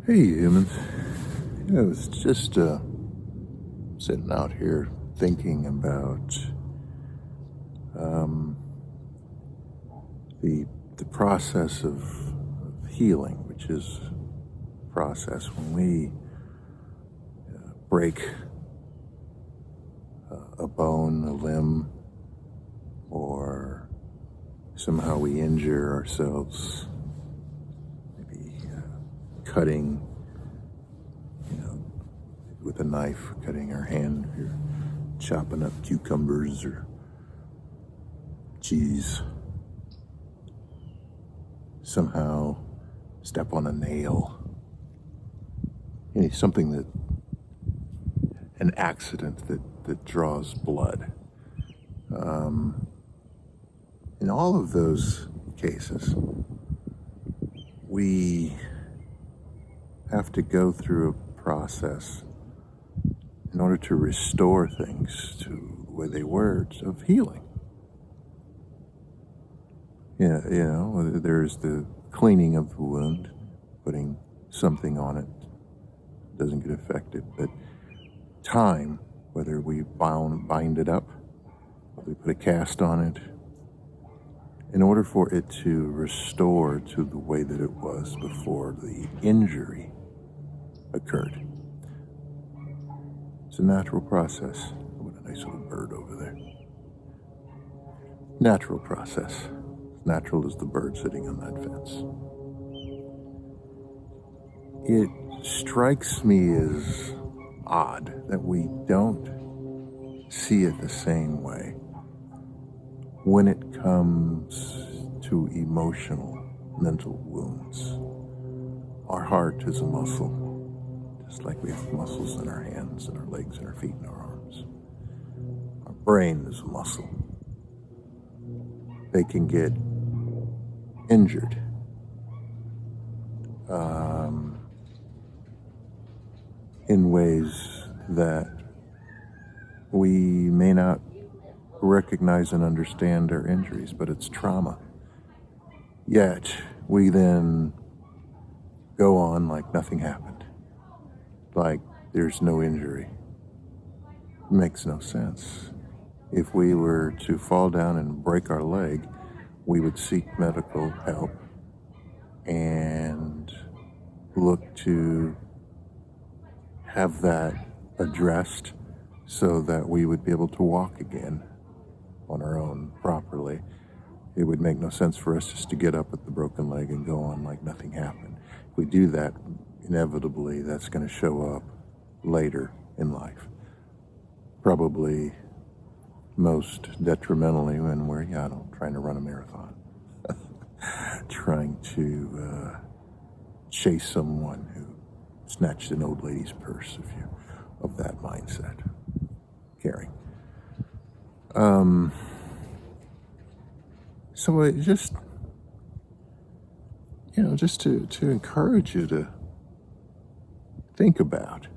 Hey humans, I was just sitting out here thinking about um, the process of healing, which is a process when we break a bone, a limb, or somehow we injure ourselves, maybe cutting, with a knife, cutting our hand, if you're chopping up cucumbers or cheese, somehow step on a nail, something an accident that draws blood. In all of those cases, we have to go through a process in order to restore things to where they were of healing. There's the cleaning of the wound, putting something on it, doesn't get affected, but time, whether we bind it up, whether we put a cast on it, in order for it to restore to the way that it was before the injury occurred. It's a natural process. What a nice little bird over there. Natural process. Natural as the bird sitting on that fence. It strikes me as odd that we don't see it the same way when it comes to emotional, mental wounds. Our heart is a muscle, just like we have muscles in our hands and our legs and our feet and our arms. Our brain is a muscle. They can get injured. In ways that we may not recognize and understand our injuries, but it's trauma. Yet we then go on like nothing happened, like there's no injury. It makes no sense. If we were to fall down and break our leg, we would seek medical help and look to have that addressed so that we would be able to walk again on our own properly. It would make no sense for us just to get up with the broken leg and go on like nothing happened. If we do that, inevitably that's going to show up later in life. Probably most detrimentally when we're, trying to run a marathon. Trying to chase someone who snatched an old lady's purse, if you're of that mindset. Caring. So it just to encourage you to think about.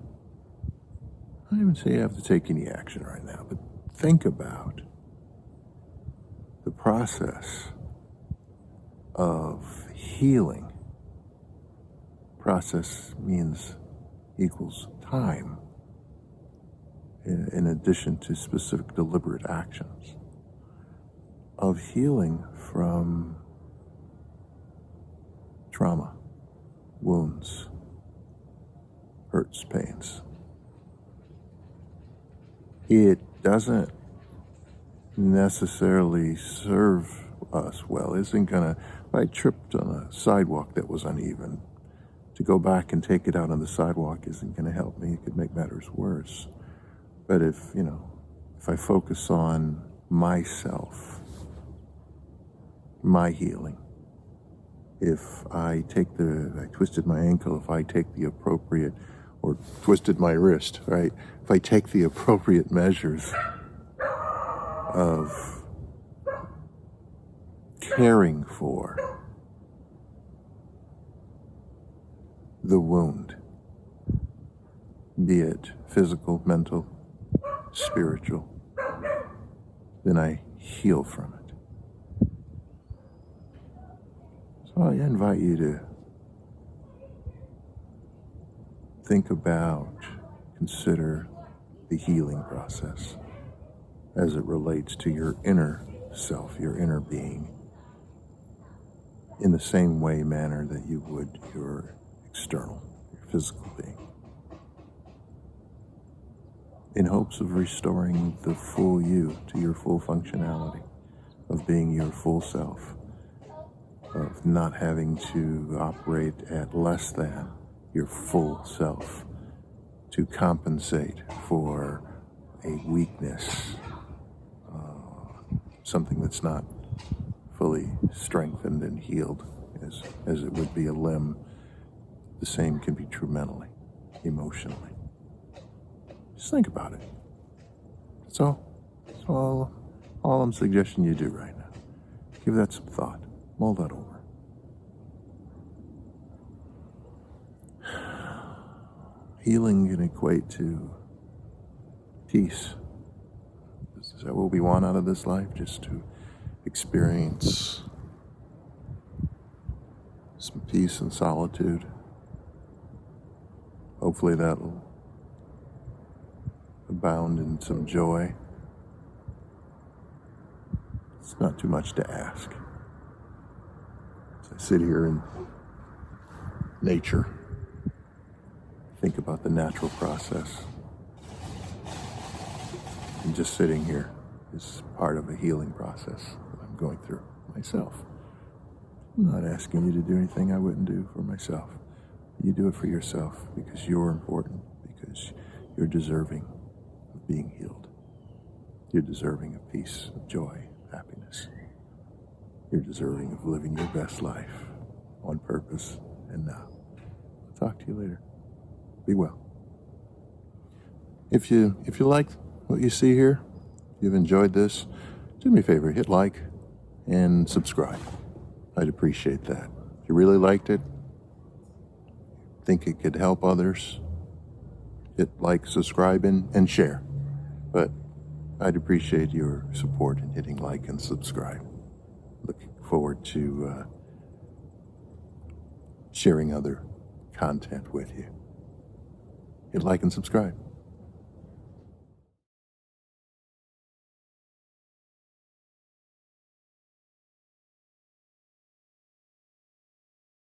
I don't even say you have to take any action right now, but think about the process of healing. Process equals time, in addition to specific deliberate actions of healing from trauma, wounds, hurts, pains. It doesn't necessarily serve us well. If I tripped on a sidewalk that was uneven, to go back and take it out on the sidewalk isn't going to help me. It could make matters worse. But if I focus on myself, my healing, if I twisted my ankle, if I take the appropriate, or twisted my wrist, right? If I take the appropriate measures of caring for the wound, be it physical, mental, spiritual, then I heal from it. So I invite you to think about, consider the healing process as it relates to your inner self, your inner being, in the same manner that you would your external, your physical being, in hopes of restoring the full you to your full functionality, of being your full self, of not having to operate at less than your full self to compensate for a weakness, something that's not fully strengthened and healed as it would be a limb. The same can be true mentally, emotionally. Just think about it. That's all. That's all I'm suggesting you do right now. Give that some thought. Mull that over. Healing can equate to peace. Is that what we want out of this life? Just to experience some peace and solitude. Hopefully that'll abound in some joy. It's not too much to ask. As I sit here in nature, think about the natural process. And just sitting here is part of a healing process that I'm going through myself. I'm not asking you to do anything I wouldn't do for myself. You do it for yourself because you're important, because you're deserving of being healed. You're deserving of peace, of joy, happiness. You're deserving of living your best life on purpose and now. I'll talk to you later. Be well. If you like what you see here, if you've enjoyed this, do me a favor, hit like and subscribe. I'd appreciate that. If you really liked it, think it could help others, hit like, subscribe, and share. But I'd appreciate your support in hitting like and subscribe. Looking forward to sharing other content with you. Hit like and subscribe.